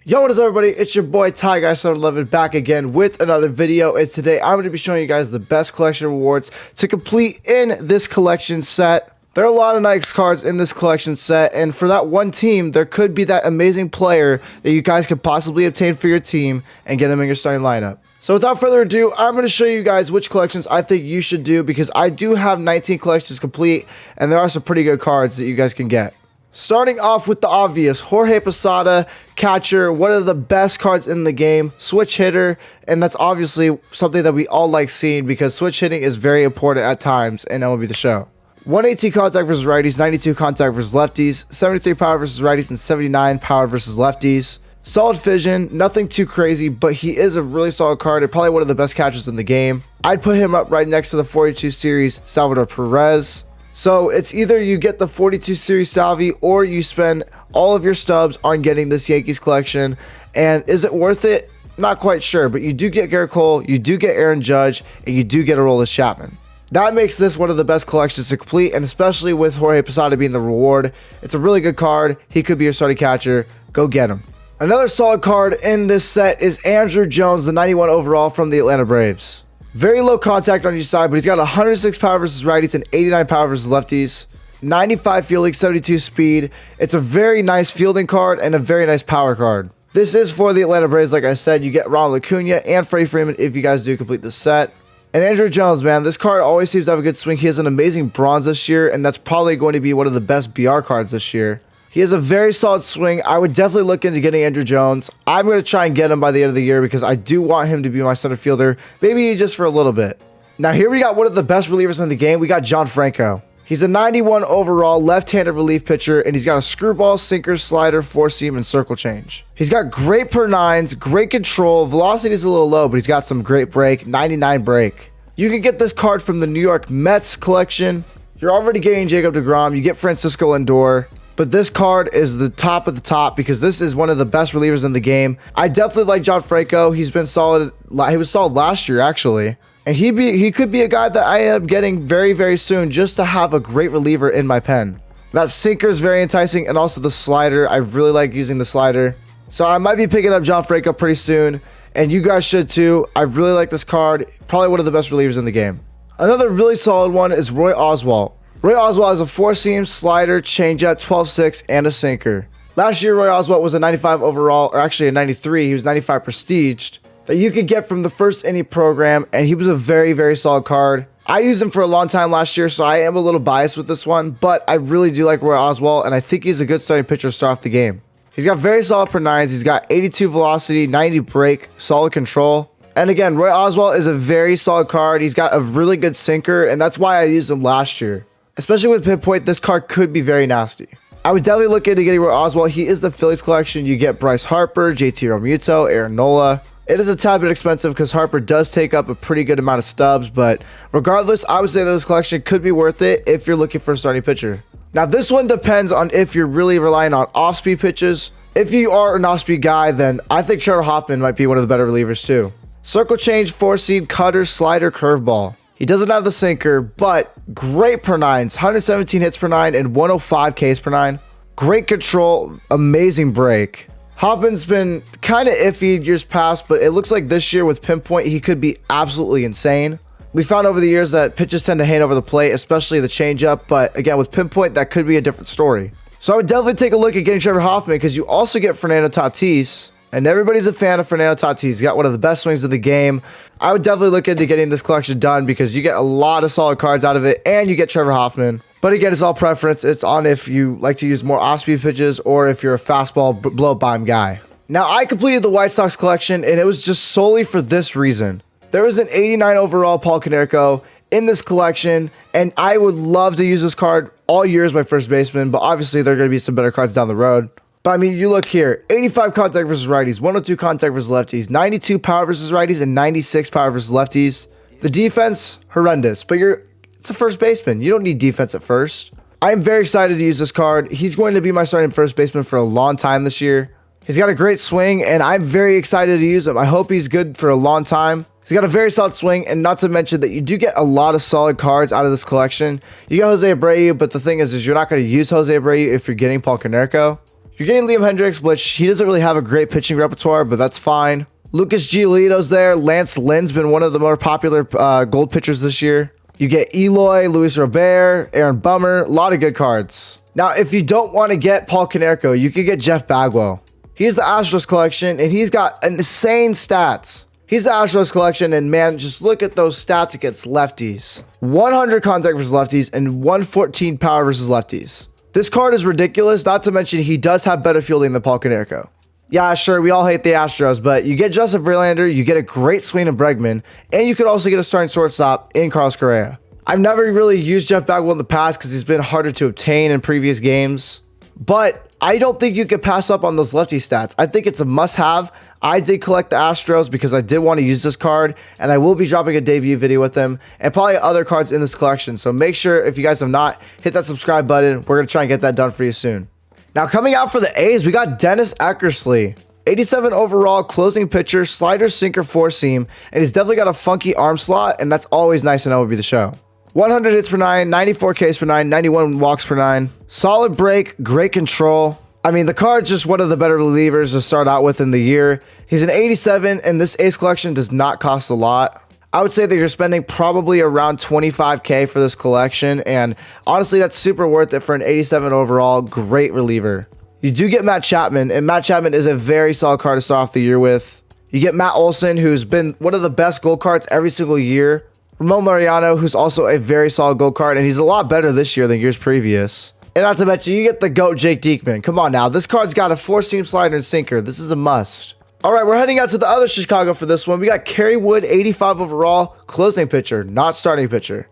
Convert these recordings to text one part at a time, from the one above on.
Yo, what is up, everybody? It's your boy TyGuy711 back again with another video, and today I'm going to be showing you guys the best collection rewards to complete in this collection set. There are a lot of nice cards in this collection set, and for that one team, there could be that amazing player that you guys could possibly obtain for your team and get him in your starting lineup. So without further ado, I'm going to show you guys which collections I think you should do, because I do have 19 collections complete, and there are some pretty good cards that you guys can get. Starting off with the obvious, Jorge Posada, catcher, one of the best cards in the game, switch hitter, and that's obviously something that we all like seeing because switch hitting is very important at times in MLB The Show. 118 contact versus righties, 92 contact versus lefties, 73 power versus righties, and 79 power versus lefties. Solid vision, nothing too crazy, but he is a really solid card and probably one of the best catchers in the game. I'd put him up right next to the 42 series Salvador Perez. So it's either you get the 42 series Salvi or you spend all of your stubs on getting this Yankees collection. And is it worth it? Not quite sure, but you do get Gerrit Cole, you do get Aaron Judge, and you do get Aroldis Chapman. That makes this one of the best collections to complete, and especially with Jorge Posada being the reward. It's a really good card. He could be your starting catcher. Go get him. Another solid card in this set is Andruw Jones, the 91 overall from the Atlanta Braves. Very low contact on each side, but he's got 106 power versus righties and 89 power versus lefties. 95 fielding, 72 speed. It's a very nice fielding card and a very nice power card. This is for the Atlanta Braves. Like I said, you get Ronald Acuna and Freddie Freeman if you guys do complete the set. And Andruw Jones, man, this card always seems to have a good swing. He has an amazing bronze this year, and that's probably going to be one of the best BR cards this year. He has a very solid swing. I would definitely look into getting Andruw Jones. I'm going to try and get him by the end of the year because I do want him to be my center fielder, maybe just for a little bit. Now here we got one of the best relievers in the game. We got John Franco. He's a 91 overall left-handed relief pitcher, and he's got a screwball, sinker, slider, four-seam, and circle change. He's got great per nines, great control. Velocity is a little low, but he's got some great break, 99 break. You can get this card from the New York Mets collection. You're already getting Jacob deGrom. You get Francisco Lindor. But this card is the top of the top because this is one of the best relievers in the game. I definitely like John Franco. He's been solid. He was solid last year, actually. And he could be a guy that I end up getting very, very soon just to have a great reliever in my pen. That sinker is very enticing, and also the slider. I really like using the slider. So I might be picking up John Franco pretty soon, and you guys should too. I really like this card. Probably one of the best relievers in the game. Another really solid one is Roy Oswalt. Roy Oswalt has a four-seam, slider, changeup, 12-6, and a sinker. Last year, Roy Oswalt was a 95 overall, or actually a 93. He was 95 prestiged that you could get from the first inning program, and he was a very, very solid card. I used him for a long time last year, so I am a little biased with this one, but I really do like Roy Oswalt, and I think he's a good starting pitcher to start off the game. He's got very solid per nines. He's got 82 velocity, 90 break, solid control. And again, Roy Oswalt is a very solid card. He's got a really good sinker, and that's why I used him last year. Especially with pinpoint, this card could be very nasty. I would definitely look into getting Roy Oswalt. He is the Phillies collection. You get Bryce Harper, JT Realmuto, Aaron Nola. It is a tad bit expensive because Harper does take up a pretty good amount of stubs, but regardless, I would say that this collection could be worth it if you're looking for a starting pitcher. Now, this one depends on if you're really relying on off-speed pitches. If you are an off-speed guy, then I think Trevor Hoffman might be one of the better relievers too. Circle change, four-seam, cutter, slider, curveball. He doesn't have the sinker, but great per nines, 117 hits per nine and 105 Ks per nine. Great control, amazing break. Hoffman's been kind of iffy years past, but it looks like this year with pinpoint, he could be absolutely insane. We found over the years that pitches tend to hang over the plate, especially the changeup, but again, with pinpoint, that could be a different story. So I would definitely take a look at getting Trevor Hoffman because you also get Fernando Tatis. And everybody's a fan of Fernando Tatis. He's got one of the best swings of the game. I would definitely look into getting this collection done because you get a lot of solid cards out of it and you get Trevor Hoffman. But again, it's all preference. It's on if you like to use more off-speed pitches or if you're a fastball blow-by guy. Now, I completed the White Sox collection and it was just solely for this reason. There was an 89 overall Paul Konerko in this collection, and I would love to use this card all year as my first baseman, but obviously there are going to be some better cards down the road. But I mean, you look here, 85 contact versus righties, 102 contact versus lefties, 92 power versus righties, and 96 power versus lefties. The defense, horrendous, but it's a first baseman. You don't need defense at first. I am very excited to use this card. He's going to be my starting first baseman for a long time this year. He's got a great swing, and I'm very excited to use him. I hope he's good for a long time. He's got a very solid swing, and not to mention that you do get a lot of solid cards out of this collection. You got Jose Abreu, but the thing is you're not going to use Jose Abreu if you're getting Paul Konerko. You're getting Liam Hendricks, which he doesn't really have a great pitching repertoire, but that's fine. Lucas Giolito's there. Lance Lynn's been one of the more popular gold pitchers this year. You get Eloy, Luis Robert, Aaron Bummer, a lot of good cards. Now, if you don't want to get Paul Konerko, you could get Jeff Bagwell. He's the Astros collection, and he's got insane stats. He's the Astros collection, and man, just look at those stats against lefties. 100 contact versus lefties and 114 power versus lefties. This card is ridiculous, not to mention he does have better fielding than Paul Konerko. Yeah, sure, we all hate the Astros, but you get Justin Verlander, you get a great swing in Bregman, and you could also get a starting shortstop in Carlos Correa. I've never really used Jeff Bagwell in the past because he's been harder to obtain in previous games, but I don't think you could pass up on those lefty stats. I think it's a must-have. I did collect the Astros because I did want to use this card, and I will be dropping a debut video with them, and probably other cards in this collection, so make sure, if you guys have not, hit that subscribe button. We're going to try and get that done for you soon. Now, coming out for the A's, we got Dennis Eckersley. 87 overall, closing pitcher, slider, sinker, four-seam, and he's definitely got a funky arm slot, and that's always nice in MLB The Show. 100 hits per 9, 94 Ks per 9, 91 walks per 9. Solid break, great control. I mean, the card's just one of the better relievers to start out with in the year. He's an 87, and this Ace collection does not cost a lot. I would say that you're spending probably around 25K for this collection, and honestly, that's super worth it for an 87 overall, great reliever. You do get Matt Chapman, and Matt Chapman is a very solid card to start off the year with. You get Matt Olson, who's been one of the best gold cards every single year. Ramon Laureano, who's also a very solid gold card, and he's a lot better this year than years previous. And not to mention, you get the GOAT Jake Diekman. Come on now, this card's got a four-seam slider and sinker. This is a must. All right, we're heading out to the other Chicago for this one. We got Kerry Wood, 85 overall, closing pitcher, not starting pitcher.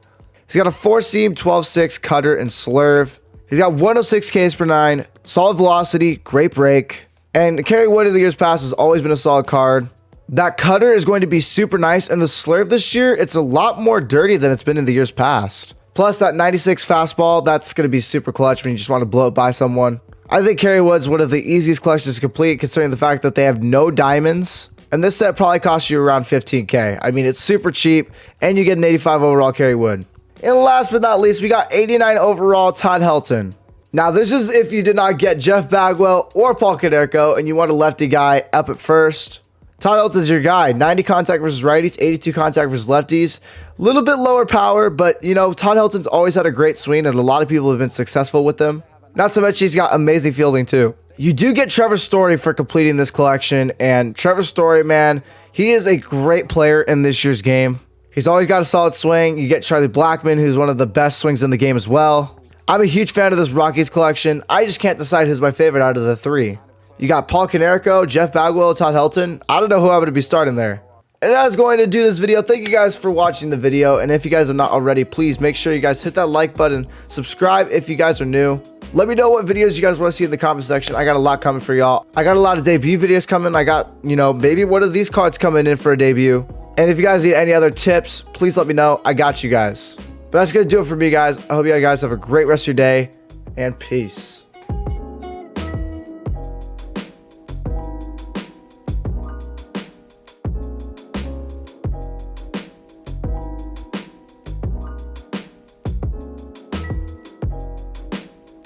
He's got a four-seam, 12-6 cutter and slurve. He's got 106 Ks per 9, solid velocity, great break. And Kerry Wood in the years past has always been a solid card. That cutter is going to be super nice, and the slurve this year, it's a lot more dirty than it's been in the years past. Plus, that 96 fastball, that's going to be super clutch when you just want to blow it by someone. I think Kerry Wood's one of the easiest collections to complete, considering the fact that they have no diamonds. And this set probably costs you around 15K. I mean, it's super cheap, and you get an 85 overall Kerry Wood. And last but not least, we got 89 overall Todd Helton. Now, this is if you did not get Jeff Bagwell or Paul Konerko, and you want a lefty guy up at first. Todd Helton's your guy. 90 contact versus righties, 82 contact versus lefties. A little bit lower power, but, you know, Todd Helton's always had a great swing, and a lot of people have been successful with him. Not so much he's got amazing fielding, too. You do get Trevor Story for completing this collection, and Trevor Story, man, he is a great player in this year's game. He's always got a solid swing. You get Charlie Blackmon, who's one of the best swings in the game as well. I'm a huge fan of this Rockies collection. I just can't decide who's my favorite out of the three. You got Paul Konerko, Jeff Bagwell, Todd Helton. I don't know who I'm going to be starting there. And I was going to do this video. Thank you guys for watching the video. And if you guys are not already, please make sure you guys hit that like button. Subscribe if you guys are new. Let me know what videos you guys want to see in the comment section. I got a lot coming for y'all. I got a lot of debut videos coming. I got, you know, maybe one of these cards coming in for a debut. And if you guys need any other tips, please let me know. I got you guys. But that's going to do it for me, guys. I hope you guys have a great rest of your day. And peace.